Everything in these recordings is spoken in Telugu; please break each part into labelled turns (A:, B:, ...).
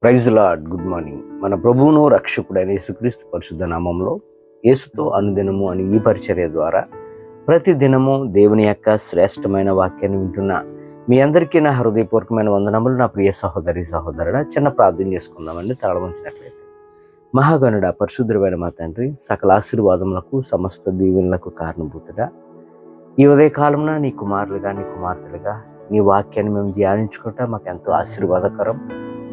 A: Praise lord. Good morning. మన ప్రభువును రక్షకుడైన యేసుక్రీస్తు పరిశుద్ధ నామంలో యేసుతో అనుదినము అని ఈ పరిచర్య ద్వారా ప్రతి దినము దేవుని యొక్క శ్రేష్టమైన వాక్యాన్ని వింటున్న మీ అందరికీ నా హృదయపూర్వకమైన వందనములు. నా ప్రియ సహోదరి సహోదరుడా, చిన్న ప్రార్థన చేసుకుందామండి. తలవంచినట్లయితే. మహాగణుడ, పరిశుద్ధుడైన మా తండ్రి, సకల ఆశీర్వాదములకు సమస్త దీవెనలకు కారణభూతుడా, ఈ ఉదయకాలంలో నీ కుమారులుగా నీ కుమార్తెలుగా నీ వాక్యాన్ని మేము ధ్యానించుకుంటా మాకు ఎంతో ఆశీర్వాదకరం,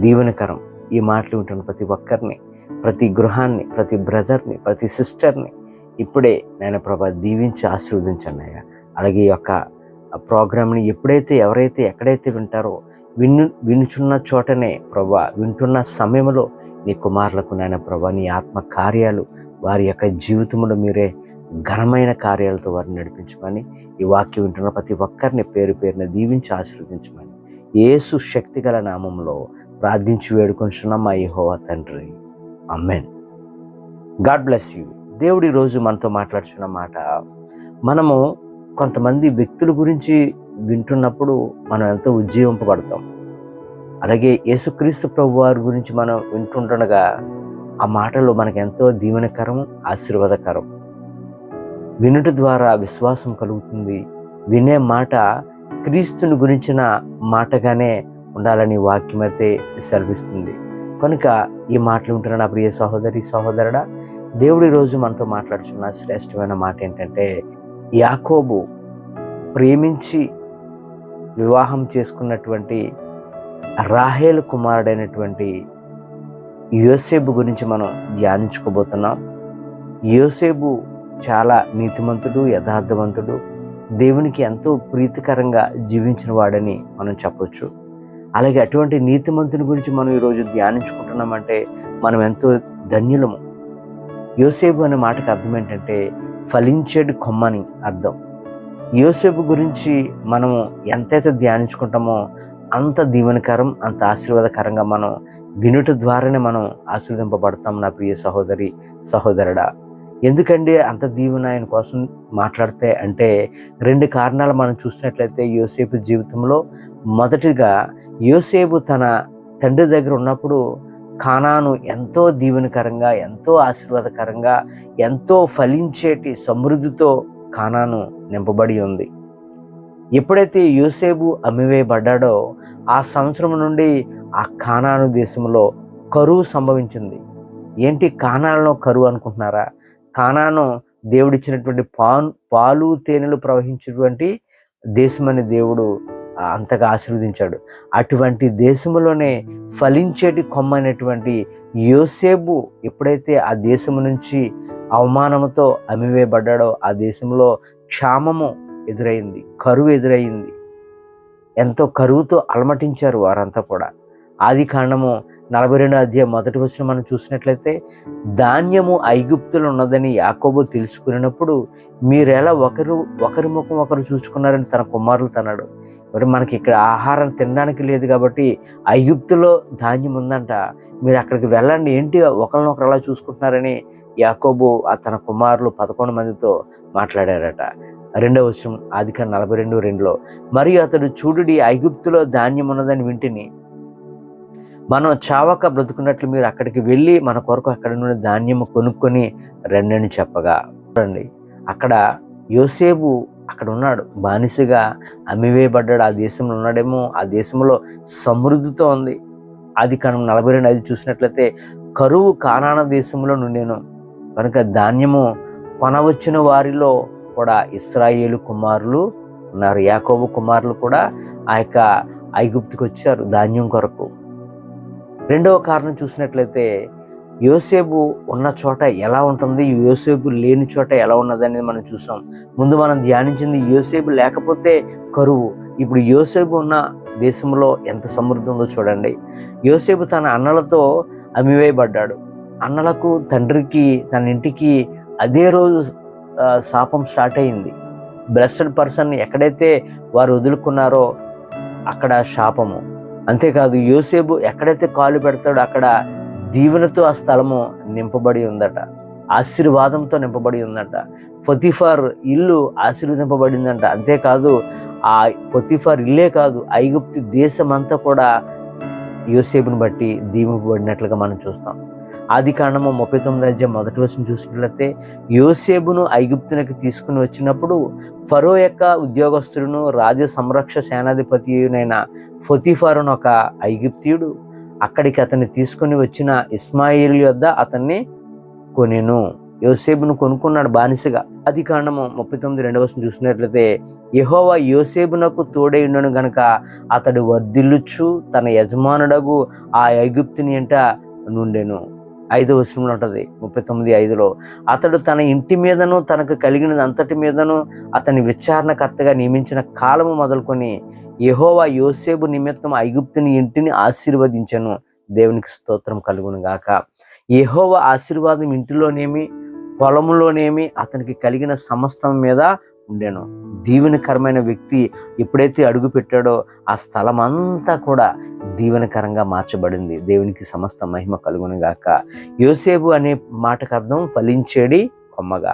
A: దీవెనకరం. ఈ మాటలు వింటున్న ప్రతి ఒక్కరిని, ప్రతి గృహాన్ని, ప్రతి బ్రదర్ని, ప్రతి సిస్టర్ని ఇప్పుడే నేను ప్రభా దీవించి ఆశీర్వదించండి అయ్యా. అలాగే ఈ యొక్క ప్రోగ్రామ్ని ఎవరైతే ఎక్కడైతే వింటారో వినుచున్న చోటనే ప్రభా, వింటున్న సమయంలో నీ కుమారులకు నాయన ప్రభా నీ ఆత్మ కార్యాలు వారి యొక్క జీవితంలో మీరే ఘనమైన కార్యాలతో వారిని నడిపించమని, ఈ వాక్యం వింటున్న ప్రతి ఒక్కరిని పేరు పేరున దీవించి ఆశీర్వదించమని యేసు శక్తిగల నామంలో ప్రార్థించి వేడుకొంటున్నాం మా యెహోవా తండ్రి. ఆమేన్. God bless you. దేవుడు ఈరోజు మనతో మాట్లాడుతున్న మాట, మనము కొంతమంది వ్యక్తుల గురించి వింటున్నప్పుడు మనం ఎంతో ఉజ్జీవింపబడతాం. అలాగే యేసుక్రీస్తు ప్రభు వారి గురించి మనం వింటుండగా ఆ మాటలు మనకు ఎంతో దీవెనకరం, ఆశీర్వాదకరం. వినుట ద్వారా విశ్వాసం కలుగుతుంది. వినే మాట క్రీస్తుని గురించిన మాటగానే ఉండాలని వాక్యం అయితే సెలవిస్తుంది. కనుక ఈ మాటలు ఉంటున్న నా ప్రియ సహోదరి సహోదరుడా, దేవుడు ఈరోజు మనతో మాట్లాడుతున్న శ్రేష్టమైన మాట ఏంటంటే, యాకోబు ప్రేమించి వివాహం చేసుకున్నటువంటి రాహేలు కుమారుడైనటువంటి యోసేపు గురించి మనం ధ్యానించుకోబోతున్నాం. యోసేపు చాలా నీతిమంతుడు, యథార్థవంతుడు, దేవునికి ఎంతో ప్రీతికరంగా జీవించిన వాడని మనం చెప్పొచ్చు. అలాగే అటువంటి నీతిమంతుని గురించి మనం ఈరోజు ధ్యానించుకుంటున్నామంటే మనం ఎంతో ధన్యులము. యోసేపు అనే మాటకు అర్థం ఏంటంటే ఫలించేడు కొమ్మని అర్థం. యోసేపు గురించి మనము ఎంతైతే ధ్యానించుకుంటామో అంత దీవెనకరం, అంత ఆశీర్వాదకరంగా మనం వినుట ద్వారానే మనం ఆశీర్వదింపబడతాం. నా ప్రియ సహోదరి సహోదరుడా, ఎందుకండి అంత దీవెన ఆయన కోసం మాట్లాడితే అంటే 2 కారణాలు మనం చూసినట్లయితే యోసేపు జీవితంలో. మొదటిగా, యోసేపు తన తండ్రి దగ్గర ఉన్నప్పుడు కానాను ఎంతో దీవెనకరంగా, ఎంతో ఆశీర్వాదకరంగా, ఎంతో ఫలించేటి సమృద్ధితో కానాను నింపబడి ఉంది. ఎప్పుడైతే యోసేపు అమ్మివేయబడ్డాడో ఆ సంవత్సరం నుండి ఆ కానాను దేశంలో కరువు సంభవించింది. ఏంటి కానానులో కరువు అనుకుంటున్నారా? కానాను దేవుడిచ్చినటువంటి పాలు తేనెలు ప్రవహించినటువంటి దేశమని దేవుడు అంతగా ఆశీర్వదించాడు. అటువంటి దేశంలోనే ఫలించేటి కొమ్మనేటువంటి యోసేపు ఎప్పుడైతే ఆ దేశం నుంచి అవమానంతో అమ్మివేయబడ్డాడో ఆ దేశంలో క్షామము ఎదురైంది, కరువు ఎదురైంది. ఎంతో కరువుతో అలమటించారు వారంతా కూడా. ఆదికాండము 42వ అధ్యాయం 1వ వచనం మనం చూసినట్లయితే, ధాన్యము ఐగుప్తులో ఉన్నదని యాకోబు తెలుసుకున్నప్పుడు మీరెలా ఒకరి ముఖం ఒకరు చూసుకున్నారని తన కుమారులు అన్నాడు. మరి మనకి ఇక్కడ ఆహారం తినడానికి లేదు కాబట్టి ఐగుప్తులో ధాన్యం ఉందంట, మీరు అక్కడికి వెళ్ళండి, ఏంటి ఒకరినొకరు అలా చూసుకుంటున్నారని యాకోబు తన కుమారులు 11 మందితో మాట్లాడారట. 2వ వచనం ఆదికాండం 42:2లో, మరియు అతడు చూడుడి, ఐగుప్తులో ధాన్యం ఉన్నదని వింటిని, మనం చావక బ్రతుకున్నట్లు మీరు అక్కడికి వెళ్ళి మన కొరకు అక్కడ నుండి ధాన్యము కొనుక్కొని రండి చెప్పగా. చూడండి, అక్కడ యోసేపు అక్కడ ఉన్నాడు, బానిసగా అమ్మివేయబడ్డాడు. ఆ దేశంలో ఉన్నాడేమో, ఆ దేశంలో సమృద్ధితో ఉంది. ఆదికాండం 42:5 చూసినట్లయితే, కరువు కానాను దేశంలో నుండెను కనుక ధాన్యము కొనవచ్చిన వారిలో కూడా ఇశ్రాయేలు కుమారులు ఉన్నారు. యాకోబు కుమారులు కూడా ఆ యొక్క ఐగుప్తుకు వచ్చారు ధాన్యం కొరకు. 2వ కారణం చూసినట్లయితే, యోసేపు ఉన్న చోట ఎలా ఉంటుంది, యోసేపు లేని చోట ఎలా ఉన్నది అనేది మనం చూసాం. ముందు మనం ధ్యానించింది యోసేపు లేకపోతే కరువు. ఇప్పుడు యోసేపు ఉన్న దేశంలో ఎంత సమృద్ధి ఉందో చూడండి. యోసేపు తన అన్నలతో అమ్మివేయబడ్డాడు. అన్నలకు, తండ్రికి, తన ఇంటికి అదే రోజు శాపం స్టార్ట్ అయింది. బ్లెస్డ్ పర్సన్ ఎక్కడైతే వారు వదులుకున్నారో అక్కడ శాపము. అంతేకాదు, యోసేపు ఎక్కడైతే కాలు పెడతాడో అక్కడ దీవెనతో ఆ స్థలము నింపబడి ఉందట, ఆశీర్వాదంతో నింపబడి ఉందట. పొతిఫర్ ఇల్లు ఆశీర్వదింపబడిందంట. అంతేకాదు, ఆ పొతిఫర్ ఇల్లే కాదు, ఐగుప్తు దేశం అంతా కూడా యోసేపుని బట్టి దీవింపబడినట్లుగా మనం చూస్తాం. ఆదికాండము 39 చూసినట్లయితే యోసేపును ఐగుప్తునికి తీసుకుని వచ్చినప్పుడు ఫరో యొక్క ఉద్యోగస్తుడును రాజ సంరక్ష సేనాధిపతి అయిన పొతీఫారును ఒక ఐగుప్తీయుడు అక్కడికి అతన్ని తీసుకుని వచ్చిన ఇస్మాయిల్ యొద్ద అతన్ని కొనెను. యోసేపును కొనుక్కున్నాడు బానిసగా. ఆదికాండము 39 చూసినట్లయితే యెహోవా యోసేపునకు తోడైయుండెను గనుక అతడు వర్ధిల్లుచు తన యజమానుడగు ఆ ఐగుప్తుని ఎంట నుండెను. 5వ ఉంటుంది 39:5. అతడు తన ఇంటి మీదను తనకు కలిగినది అంతటి మీదను అతని విచారణకర్తగా నియమించిన కాలము మొదలుకొని యెహోవా యోసేపు నిమిత్తం ఐగుప్తుని ఇంటిని ఆశీర్వదించెను. దేవునికి స్తోత్రం కలుగును గాక. యెహోవా ఆశీర్వాదం ఇంటిలోనేమి పొలంలోనేమి అతనికి కలిగిన సమస్తం మీద ఉండెను. దీవెనకరమైన వ్యక్తి ఎప్పుడైతే అడుగు పెట్టాడో ఆ స్థలం అంతా కూడా దీవెనకరంగా మార్చబడింది. దేవునికి సమస్త మహిమ కలుగును గాక. యోసేపు అనే మాటకు అర్థం ఫలించేడి కొమ్మగా.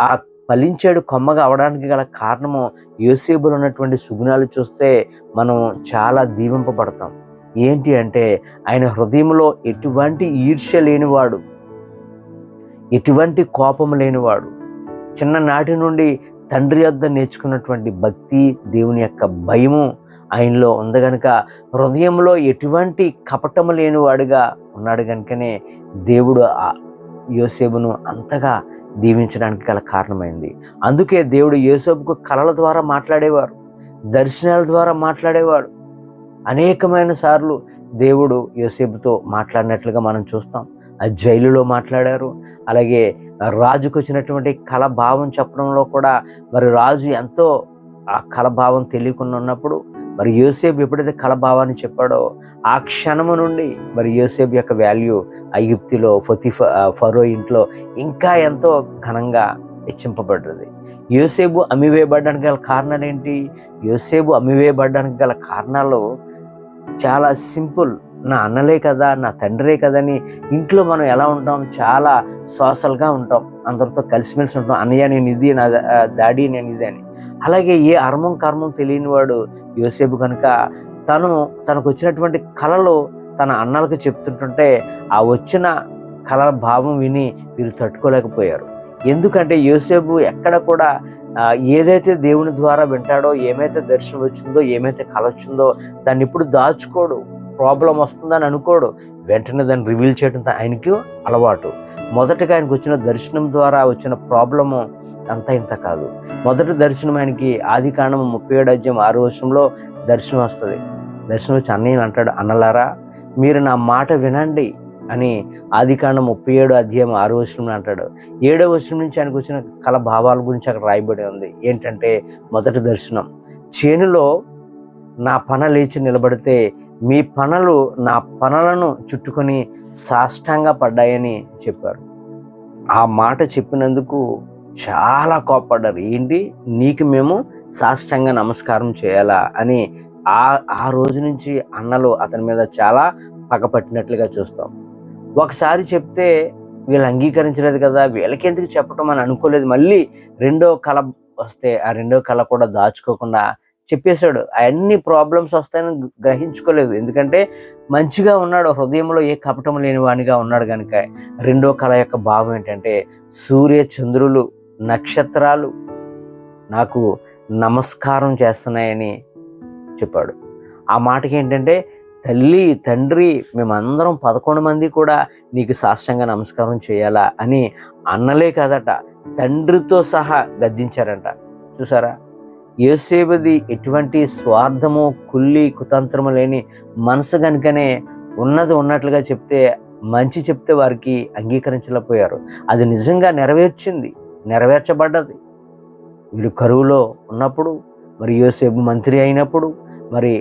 A: ఆ ఫలించేడు కొమ్మగా అవడానికి గల కారణము యోసేపులో ఉన్నటువంటి సుగుణాలు చూస్తే మనం చాలా దీవింపబడతాం. ఏంటి అంటే ఆయన హృదయంలో ఎటువంటి ఈర్ష్య లేనివాడు, ఎటువంటి కోపం లేనివాడు, చిన్ననాటి నుండి తండ్రి వద్ద నేర్చుకున్నటువంటి భక్తి, దేవుని యొక్క భయము ఆయనలో ఉంది కనుక హృదయంలో ఎటువంటి కపటము లేనివాడుగా ఉన్నాడు కనుకనే దేవుడు యోసేపును అంతగా దీవించడానికి గల కారణమైంది. అందుకే దేవుడు యోసేపుకు కలల ద్వారా మాట్లాడేవారు, దర్శనాల ద్వారా మాట్లాడేవాడు. అనేకమైన సార్లు దేవుడు యోసేపుతో మాట్లాడినట్లుగా మనం చూస్తాం. ఆ జైలులో మాట్లాడారు. అలాగే రాజుకు వచ్చినటువంటి కళ భావం చెప్పడంలో కూడా మరి రాజు ఎంతో ఆ కళ భావం తెలియకుండా ఉన్నప్పుడు మరి యోసేపు ఎప్పుడైతే కళ భావాన్ని చెప్పాడో ఆ క్షణము నుండి మరి యోసేపు యొక్క వాల్యూ ఐగుప్తులో ఫరో ఇంట్లో ఇంకా ఎంతో ఘనంగా హెచ్చింపబడ్డది. యోసేపు అమ్మివేయబడడానికి గల కారణాలు ఏంటి? యోసేపు అమ్మివేయబడడానికి గల కారణాలు చాలా సింపుల్. నా అన్నలే కదా, నా తండ్రే కదని ఇంట్లో మనం ఎలా ఉంటాం? చాలా సోషల్గా ఉంటాం, అందరితో కలిసిమెలిసి ఉంటాం. అన్నయ్య నేను ఇది, నా డాడీ నేను ఇది అని. అలాగే ఏ అర్మం కర్మం తెలియని వాడు యోసేపు కనుక తనకు వచ్చినటువంటి కళలు తన అన్నలకు చెప్తుంటుంటే ఆ వచ్చిన కళల భావం విని వీరు తట్టుకోలేకపోయారు. ఎందుకంటే యోసేపు ఎక్కడ కూడా ఏదైతే దేవుని ద్వారా వింటాడో, ఏమైతే దర్శనం వచ్చిందో, ఏమైతే కళ వచ్చిందో దాన్ని ఇప్పుడు దాచుకోడు. ప్రాబ్లం వస్తుందని అనుకోడు, వెంటనే దాన్ని రివీల్ చేయడం ఆయనకి అలవాటు. మొదటగా ఆయనకు వచ్చిన దర్శనం ద్వారా వచ్చిన ప్రాబ్లము అంతా ఇంత కాదు. మొదటి దర్శనం ఆయనకి ఆదికాండం 37:6 దర్శనం వస్తుంది. దర్శనం వచ్చి అన్నయ్య అంటాడు, అన్నలారా మీరు నా మాట వినండి అని ఆదికాండం 37:6 అంటాడు. 7వ వచనం నుంచి ఆయనకు వచ్చిన కళ భావాల గురించి అక్కడ రాయబడి ఉంది. ఏంటంటే మొదటి దర్శనం, చేనులో నా పన లేచి నిలబడితే మీ పనలు నా పనలను చుట్టుకొని సాష్టాంగ పడ్డాయని చెప్పారు. ఆ మాట చెప్పినందుకు చాలా కోపడ్డారు. ఏంటి, నీకు మేము సాష్టాంగ నమస్కారం చేయాలా అని ఆ రోజు నుంచి అన్నలు అతని మీద చాలా పగపట్టినట్లుగా చూస్తాం. ఒకసారి చెప్తే వీళ్ళు అంగీకరించలేదు కదా, వీళ్ళకి ఎందుకు చెప్పటం అని అనుకోలేదు. మళ్ళీ రెండో కళ వస్తే ఆ రెండో కళ కూడా దాచుకోకుండా చెప్పేశాడు. అన్ని ప్రాబ్లమ్స్ వస్తాయని గ్రహించుకోలేదు. ఎందుకంటే మంచిగా ఉన్నాడు, హృదయంలో ఏ కపటం లేని వానిగా ఉన్నాడు కనుక. రెండో కళ యొక్క భావం ఏంటంటే సూర్య చంద్రులు నక్షత్రాలు నాకు నమస్కారం చేస్తున్నాయని చెప్పాడు. ఆ మాటకి ఏంటంటే తల్లి తండ్రి మేమందరం 11 మంది కూడా నీకు సాష్టాంగ నమస్కారం చేయాలా అని అన్నలే కాదట, తండ్రితో సహా గద్దించారంట. చూసారా, యోసేపుది ఎటువంటి స్వార్థము కుల్లి కుతంత్రము లేని మనసు కనుకనే ఉన్నది ఉన్నట్లుగా చెప్తే, మంచి చెప్తే వారికి అంగీకరించలేకపోయారు. అది నిజంగా నెరవేర్చబడ్డది. వీళ్ళు కరువులో ఉన్నప్పుడు, మరి యోసేపు మంత్రి అయినప్పుడు, మరి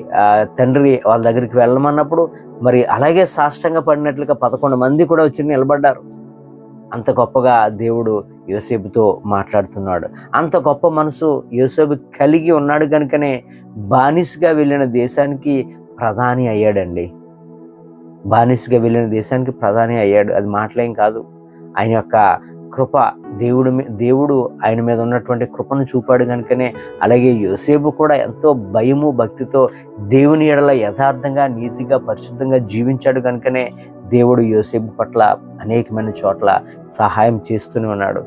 A: తండ్రి వాళ్ళ దగ్గరికి వెళ్ళమన్నప్పుడు, మరి అలాగే సాష్టాంగ పడినట్లుగా 11 మంది కూడా వచ్చి నిలబడ్డారు. అంత గొప్పగా దేవుడు యోసేపుతో మాట్లాడుతున్నాడు. అంత గొప్ప మనసు యోసేపు కలిగి ఉన్నాడు కనుకనే బానిసగా వెళ్ళిన దేశానికి ప్రధాని అయ్యాడండి. బానిసగా వెళ్ళిన దేశానికి ప్రధాని అయ్యాడు. అది మాటలేం కాదు. ఆయన యొక్క కృప దేవుడు ఆయన మీద ఉన్నటువంటి కృపను చూపాడు కనుకనే, అలాగే యోసేపు కూడా ఎంతో భయము భక్తితో దేవుని ఎడల యథార్థంగా నీతిగా పరిశుద్ధంగా జీవించాడు కనుకనే దేవుడు యోసేపు పట్ల అనేకమైన చోట్ల సహాయం చేస్తూనే ఉన్నాడు.